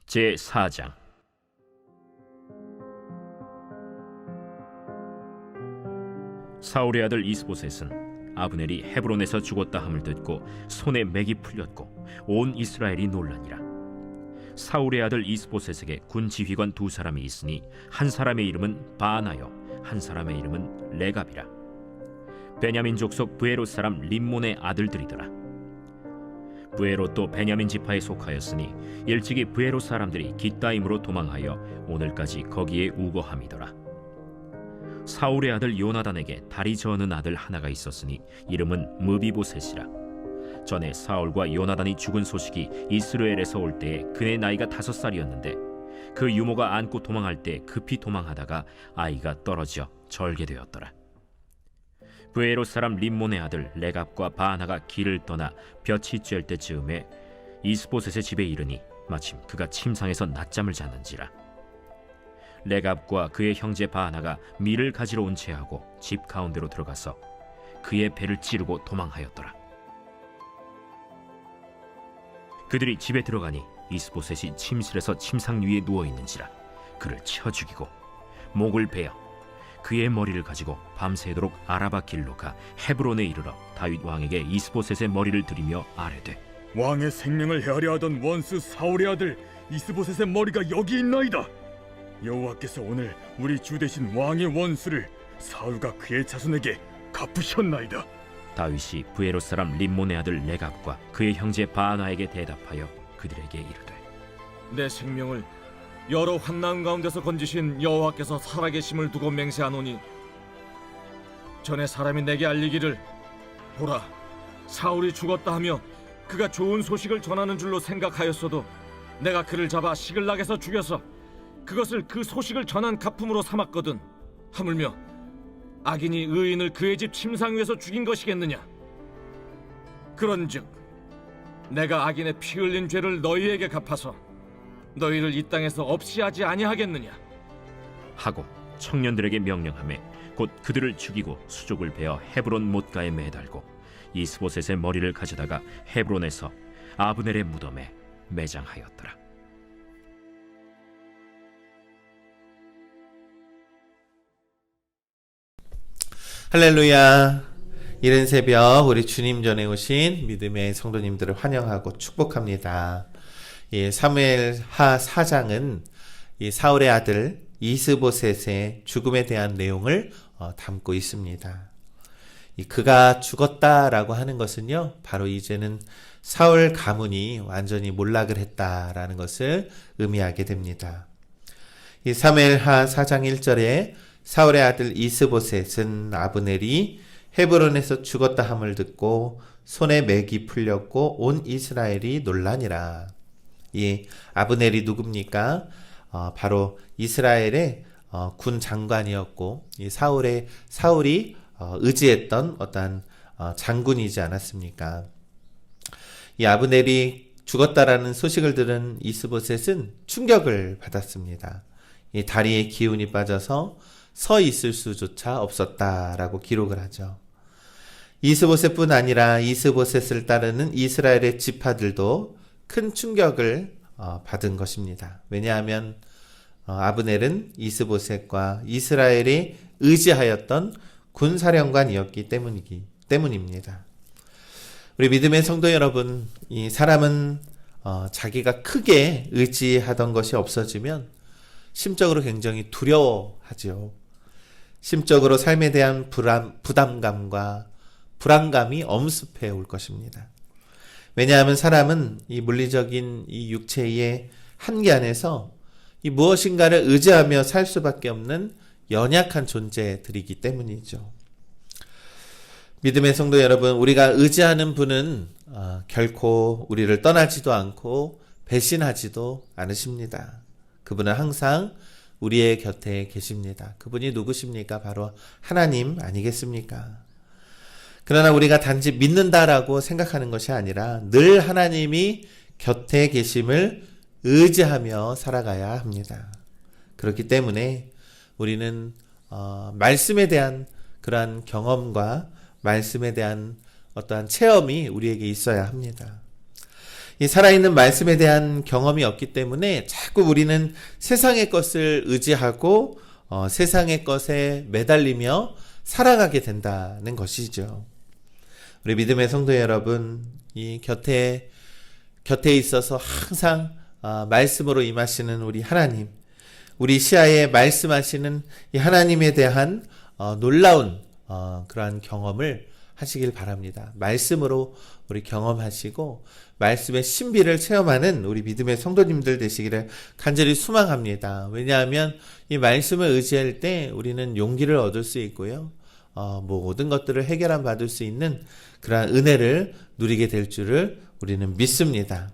제4장. 사울의 아들 이스보셋은 아브넬이 헤브론에서 죽었다 함을 듣고 손에 맥이 풀렸고 온 이스라엘이 놀라니라. 사울의 아들 이스보셋에게 군 지휘관 두 사람이 있으니 한 사람의 이름은 바나요 한 사람의 이름은 레갑이라. 베냐민 족속 브에롯 사람 림몬의 아들들이더라. 브에롯도 베냐민 지파에 속하였으니 일찍이 브에롯 사람들이 깃다임으로 도망하여 오늘까지 거기에 우거함이더라. 사울의 아들 요나단에게 다리 저는 아들 하나가 있었으니 이름은 무비보셋이라. 전에 사울과 요나단이 죽은 소식이 이스라엘에서 올 때에 그의 나이가 5살이었는데 그 유모가 안고 도망할 때 급히 도망하다가 아이가 떨어져 절게 되었더라. 브에롯 사람 림몬의 아들 레갑과 바나가 길을 떠나 볕이 쬐을 때쯤에 이스보셋의 집에 이르니 마침 그가 침상에서 낮잠을 자는지라. 레갑과 그의 형제 바나가 밀을 가지러 온 채하고 집 가운데로 들어가서 그의 배를 찌르고 도망하였더라. 그들이 집에 들어가니 이스보셋이 침실에서 침상 위에 누워 있는지라. 그를 쳐 죽이고 목을 베어 그의 머리를 가지고 밤새도록 아라바 길로 가 헤브론에 이르러 다윗 왕에게 이스보셋의 머리를 들이며 아뢰되, 왕의 생명을 헤아려 하던 원수 사울의 아들 이스보셋의 머리가 여기 있나이다. 여호와께서 오늘 우리 주 대신 왕의 원수를 사울과 그의 자손에게 갚으셨나이다. 다윗이 브에롯 사람 림몬의 아들 레갑과 그의 형제 바나에게 대답하여 그들에게 이르되, 내 생명을 여러 환난 가운데서 건지신 여호와께서 살아계심을 두고 맹세하노니 전에 사람이 내게 알리기를 보라, 사울이 죽었다 하며 그가 좋은 소식을 전하는 줄로 생각하였어도 내가 그를 잡아 시글락에서 죽여서 그것을 그 소식을 전한 가품으로 삼았거든. 하물며 악인이 의인을 그의 집 침상 위에서 죽인 것이겠느냐. 그런즉 내가 악인의 피 흘린 죄를 너희에게 갚아서 너희를 이 땅에서 없이 하지 아니하겠느냐 하고 청년들에게 명령하매 곧 그들을 죽이고 수족을 베어 헤브론 못가에 매달고 이스보셋의 머리를 가져다가 헤브론에서 아브넬의 무덤에 매장하였더라. 할렐루야. 이른 새벽 우리 주님 전에 오신 믿음의 성도님들을 환영하고 축복합니다. 사무엘하 4장은 사울의 아들 이스보셋의 죽음에 대한 내용을 담고 있습니다. 그가 죽었다라고 하는 것은요, 바로 이제는 사울 가문이 완전히 몰락을 했다라는 것을 의미하게 됩니다. 사무엘하 4장 1절에 사울의 아들 이스보셋은 아브넬이 헤브론에서 죽었다 함을 듣고 손에 맥이 풀렸고 온 이스라엘이 놀라니라. 이 아브넬이 누굽니까? 바로 이스라엘의 군 장관이었고 이 사울이 의지했던 어떤 장군이지 않았습니까? 이 아브넬이 죽었다라는 소식을 들은 이스보셋은 충격을 받았습니다. 이 다리에 기운이 빠져서 서 있을 수조차 없었다라고 기록을 하죠. 이스보셋뿐 아니라 이스보셋을 따르는 이스라엘의 지파들도 큰 충격을 받은 것입니다. 왜냐하면 아브넬은 이스보셋과 이스라엘이 의지하였던 군사령관이었기 때문입니다. 우리 믿음의 성도 여러분, 이 사람은 자기가 크게 의지하던 것이 없어지면 심적으로 굉장히 두려워하죠. 심적으로 삶에 대한 부담감과 불안감이 엄습해 올 것입니다. 왜냐하면 사람은 이 물리적인 이 육체의 한계 안에서 이 무엇인가를 의지하며 살 수밖에 없는 연약한 존재들이기 때문이죠. 믿음의 성도 여러분, 우리가 의지하는 분은 결코 우리를 떠나지도 않고 배신하지도 않으십니다. 그분은 항상 우리의 곁에 계십니다. 그분이 누구십니까? 바로 하나님 아니겠습니까? 그러나 우리가 단지 믿는다라고 생각하는 것이 아니라 늘 하나님이 곁에 계심을 의지하며 살아가야 합니다. 그렇기 때문에 우리는 말씀에 대한 그러한 경험과 말씀에 대한 어떠한 체험이 우리에게 있어야 합니다. 이 살아있는 말씀에 대한 경험이 없기 때문에 자꾸 우리는 세상의 것을 의지하고 세상의 것에 매달리며 살아가게 된다는 것이죠. 우리 믿음의 성도 여러분, 이 곁에 있어서 항상 말씀으로 임하시는 우리 하나님, 우리 시야에 말씀하시는 이 하나님에 대한 놀라운 그러한 경험을 하시길 바랍니다. 말씀으로 우리 경험하시고 말씀의 신비를 체험하는 우리 믿음의 성도님들 되시기를 간절히 소망합니다. 왜냐하면 이 말씀을 의지할 때 우리는 용기를 얻을 수 있고요. 모든 것들을 해결함 받을 수 있는 그러한 은혜를 누리게 될 줄을 우리는 믿습니다.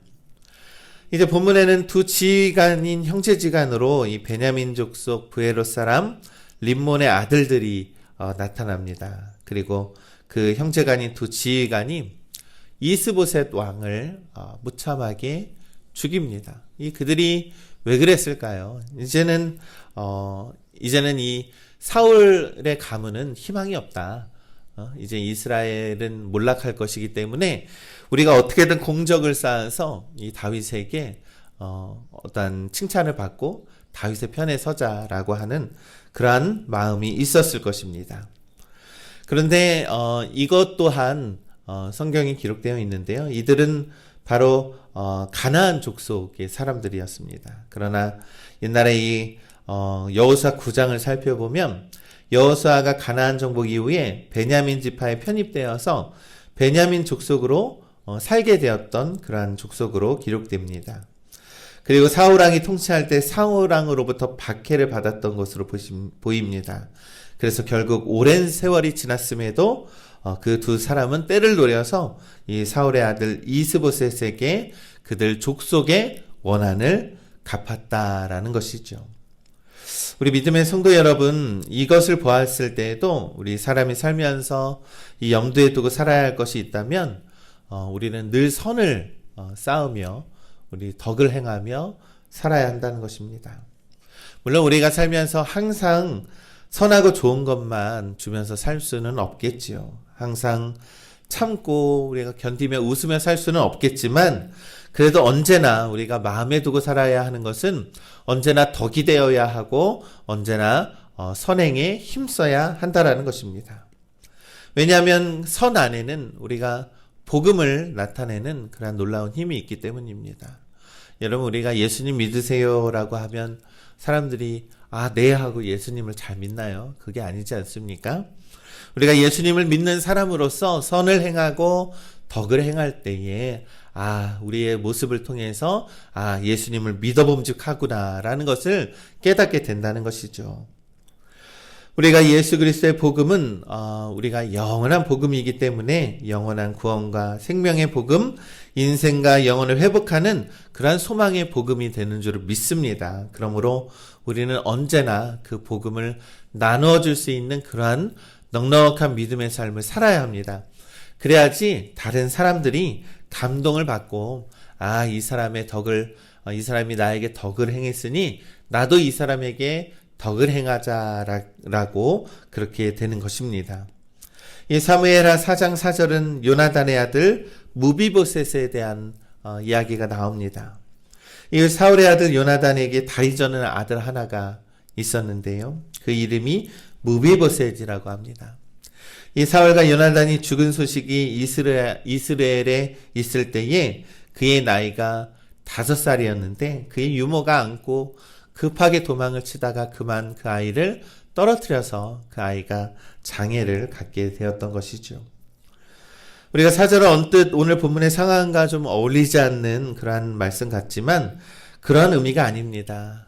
이제 본문에는 두 지휘관인 형제지간으로 이 베냐민 족속 브에롯 사람 림몬의 아들들이 나타납니다. 그리고 그 형제간인 두 지휘관이 이스보셋 왕을 무참하게 죽입니다. 그들이 왜 그랬을까요? 이제는 이 사울의 가문은 희망이 없다. 이제 이스라엘은 몰락할 것이기 때문에 우리가 어떻게든 공적을 쌓아서 이 다윗에게 어떤 칭찬을 받고 다윗의 편에 서자라고 하는 그러한 마음이 있었을 것입니다. 그런데 이것 또한 성경에 기록되어 있는데요. 이들은 바로 가나안 족속의 사람들이었습니다. 그러나 옛날에 이 여호수아 9장을 살펴보면 여호수아가 가나안 정복 이후에 베냐민 지파에 편입되어서 베냐민 족속으로 살게 되었던 그러한 족속으로 기록됩니다. 그리고 사울왕이 통치할 때 사울왕으로부터 박해를 받았던 것으로 보입니다. 그래서 결국 오랜 세월이 지났음에도 그 두 사람은 때를 노려서 이 사울의 아들 이스보셋에게 그들 족속의 원한을 갚았다라는 것이죠. 우리 믿음의 성도 여러분, 이것을 보았을 때에도 우리 사람이 살면서 이 염두에 두고 살아야 할 것이 있다면 우리는 늘 선을 쌓으며 우리 덕을 행하며 살아야 한다는 것입니다. 물론 우리가 살면서 항상 선하고 좋은 것만 주면서 살 수는 없겠지요. 항상 참고 우리가 견디며 웃으며 살 수는 없겠지만 그래도 언제나 우리가 마음에 두고 살아야 하는 것은 언제나 덕이 되어야 하고 언제나 선행에 힘써야 한다라는 것입니다. 왜냐하면 선 안에는 우리가 복음을 나타내는 그런 놀라운 힘이 있기 때문입니다. 여러분, 우리가 예수님 믿으세요라고 하면 사람들이 네 하고 예수님을 잘 믿나요? 그게 아니지 않습니까? 우리가 예수님을 믿는 사람으로서 선을 행하고 덕을 행할 때에 우리의 모습을 통해서 예수님을 믿어봄직하구나라는 것을 깨닫게 된다는 것이죠. 우리가 예수 그리스도의 복음은 우리가 영원한 복음이기 때문에 영원한 구원과 생명의 복음, 인생과 영혼을 회복하는 그러한 소망의 복음이 되는 줄 믿습니다. 그러므로 우리는 언제나 그 복음을 나누어 줄 수 있는 그러한 넉넉한 믿음의 삶을 살아야 합니다. 그래야지 다른 사람들이 감동을 받고 이 사람이 나에게 덕을 행했으니 나도 이 사람에게 덕을 행하자라고 그렇게 되는 것입니다. 이 사무엘하 4장 4절은 요나단의 아들 무비보셋에 대한 이야기가 나옵니다. 이 사울의 아들 요나단에게 다리 저는 아들 하나가 있었는데요. 그 이름이 무비보셋이라고 합니다. 이 사울과 요나단이 죽은 소식이 이스라엘에 있을 때에 그의 나이가 5살이었는데 그의 유모가 안고 급하게 도망을 치다가 그만 그 아이를 떨어뜨려서 그 아이가 장애를 갖게 되었던 것이죠. 우리가 사절은 언뜻 오늘 본문의 상황과 좀 어울리지 않는 그러한 말씀 같지만 그런 의미가 아닙니다.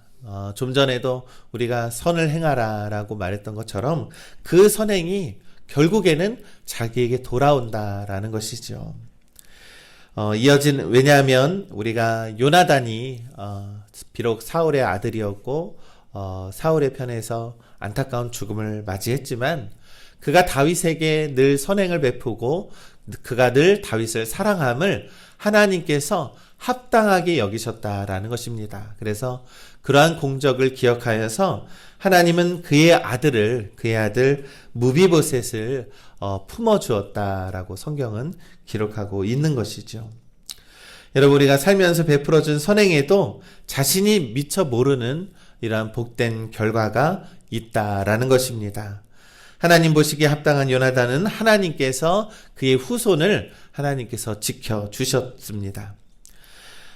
좀 전에도 우리가 선을 행하라 라고 말했던 것처럼 그 선행이 결국에는 자기에게 돌아온다라는 것이죠. 왜냐하면 우리가 요나단이 비록 사울의 아들이었고 사울의 편에서 안타까운 죽음을 맞이했지만 그가 다윗에게 늘 선행을 베푸고 그가 늘 다윗을 사랑함을 하나님께서 합당하게 여기셨다라는 것입니다. 그래서 그러한 공적을 기억하여서 하나님은 그의 아들 무비보셋을 품어주었다라고 성경은 기록하고 있는 것이죠. 여러분, 우리가 살면서 베풀어준 선행에도 자신이 미처 모르는 이러한 복된 결과가 있다라는 것입니다. 하나님 보시기에 합당한 요나단은 하나님께서 그의 후손을 하나님께서 지켜주셨습니다.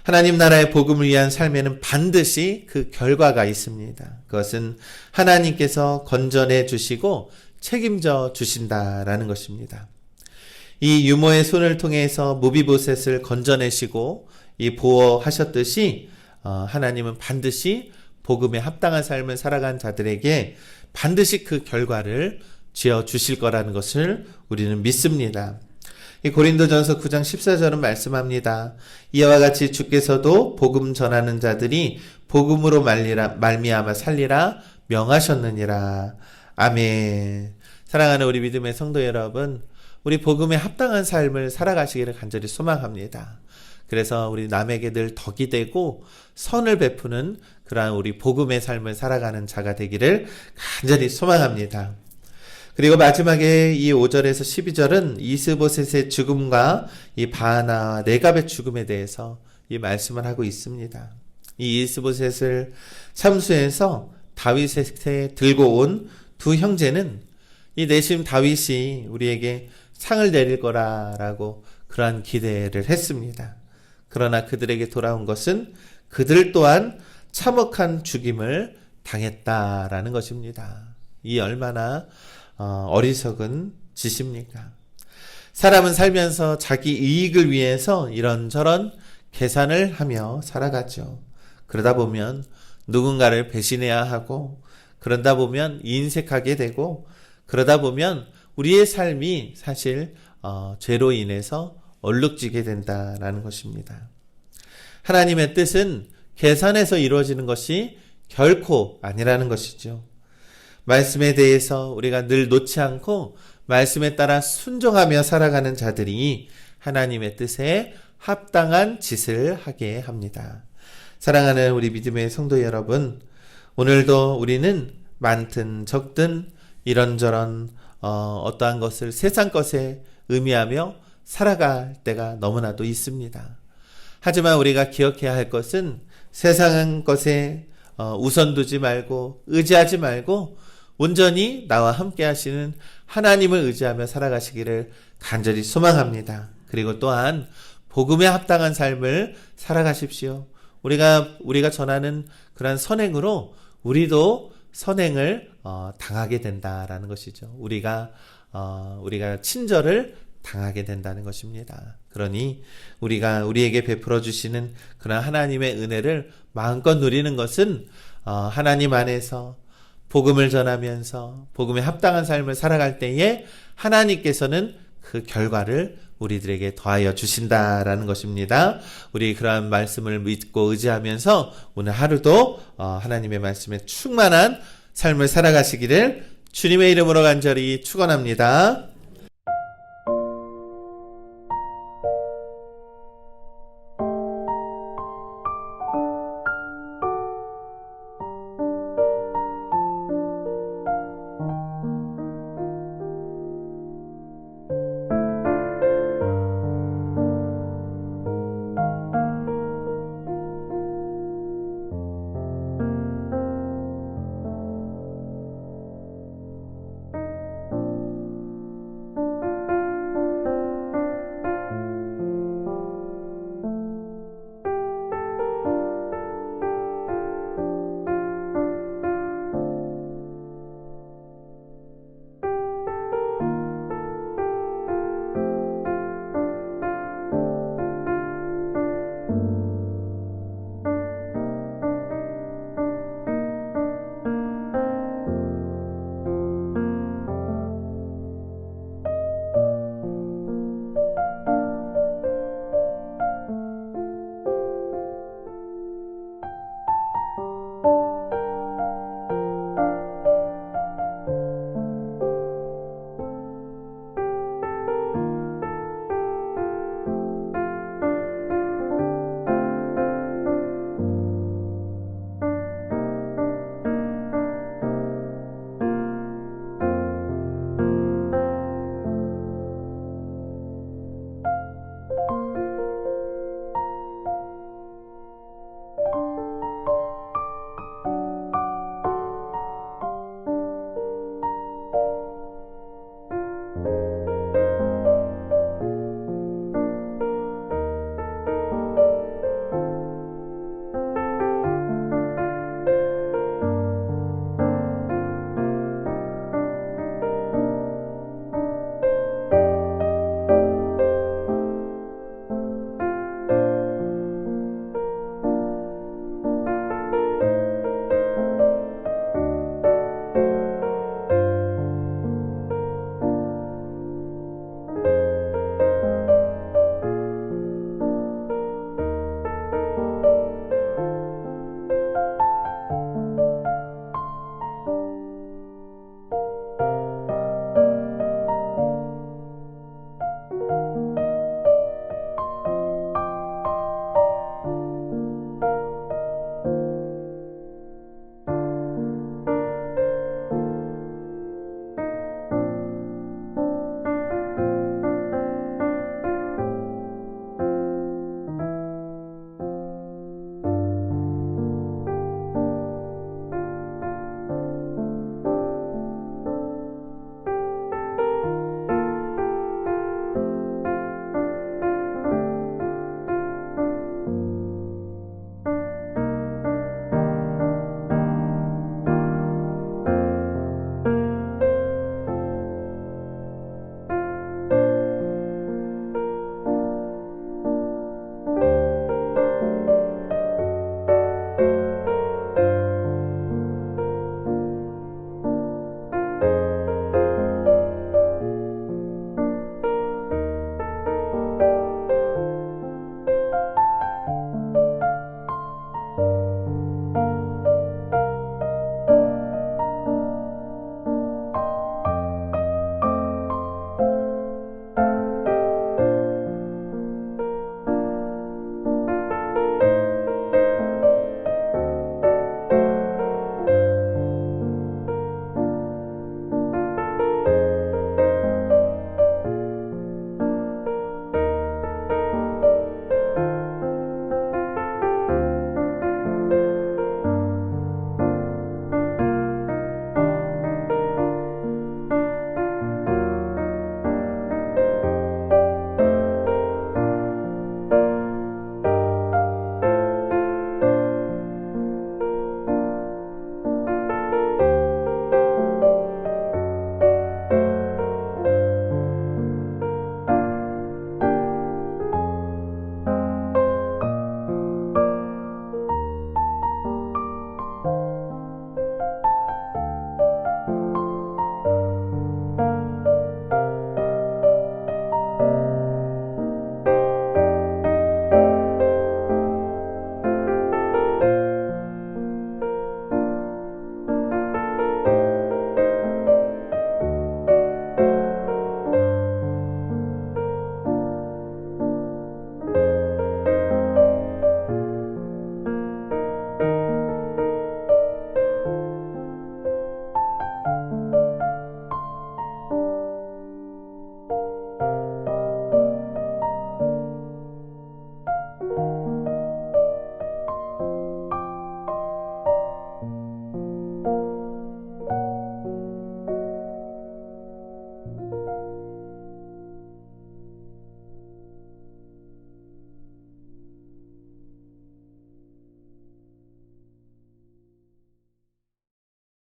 하나님 나라의 복음을 위한 삶에는 반드시 그 결과가 있습니다. 그것은 하나님께서 건전해 주시고 책임져 주신다라는 것입니다. 이 유모의 손을 통해서 무비보셋을 건져내시고 이 보호하셨듯이 하나님은 반드시 복음에 합당한 삶을 살아간 자들에게 반드시 그 결과를 지어 주실 거라는 것을 우리는 믿습니다. 이 고린도전서 9장 14절은 말씀합니다. 이와 같이 주께서도 복음 전하는 자들이 복음으로 말미암아 살리라 명하셨느니라. 아멘. 사랑하는 우리 믿음의 성도 여러분, 우리 복음에 합당한 삶을 살아가시기를 간절히 소망합니다. 그래서 우리 남에게 늘 덕이 되고 선을 베푸는 그러한 우리 복음의 삶을 살아가는 자가 되기를 간절히 소망합니다. 그리고 마지막에 이 5절에서 12절은 이스보셋의 죽음과 이 바하나 네갑의 죽음에 대해서 이 말씀을 하고 있습니다. 이 이스보셋을 참수해서 다윗에 들고 온 두 형제는 이 내심 다윗이 우리에게 상을 내릴 거라라고 그러한 기대를 했습니다. 그러나 그들에게 돌아온 것은 그들 또한 참혹한 죽임을 당했다라는 것입니다. 이 얼마나 어리석은 짓입니까? 사람은 살면서 자기 이익을 위해서 이런저런 계산을 하며 살아가죠. 그러다 보면 누군가를 배신해야 하고, 그러다 보면 인색하게 되고, 그러다 보면 우리의 삶이 사실 죄로 인해서 얼룩지게 된다라는 것입니다. 하나님의 뜻은 계산해서 이루어지는 것이 결코 아니라는 것이죠. 말씀에 대해서 우리가 늘 놓지 않고 말씀에 따라 순종하며 살아가는 자들이 하나님의 뜻에 합당한 짓을 하게 합니다. 사랑하는 우리 믿음의 성도 여러분, 오늘도 우리는 많든 적든 이런저런 어떠한 것을 세상 것에 의미하며 살아갈 때가 너무나도 있습니다. 하지만 우리가 기억해야 할 것은 세상 것에 우선 두지 말고 의지하지 말고 온전히 나와 함께 하시는 하나님을 의지하며 살아가시기를 간절히 소망합니다. 그리고 또한 복음에 합당한 삶을 살아가십시오. 우리가 전하는 그러한 선행으로 우리도 선행을 당하게 된다라는 것이죠. 우리가 친절을 당하게 된다는 것입니다. 그러니 우리에게 베풀어 주시는 그런 하나님의 은혜를 마음껏 누리는 것은 하나님 안에서 복음을 전하면서 복음에 합당한 삶을 살아갈 때에 하나님께서는 그 결과를 우리들에게 더하여 주신다라는 것입니다. 우리 그러한 말씀을 믿고 의지하면서 오늘 하루도 하나님의 말씀에 충만한 삶을 살아가시기를 주님의 이름으로 간절히 축원합니다.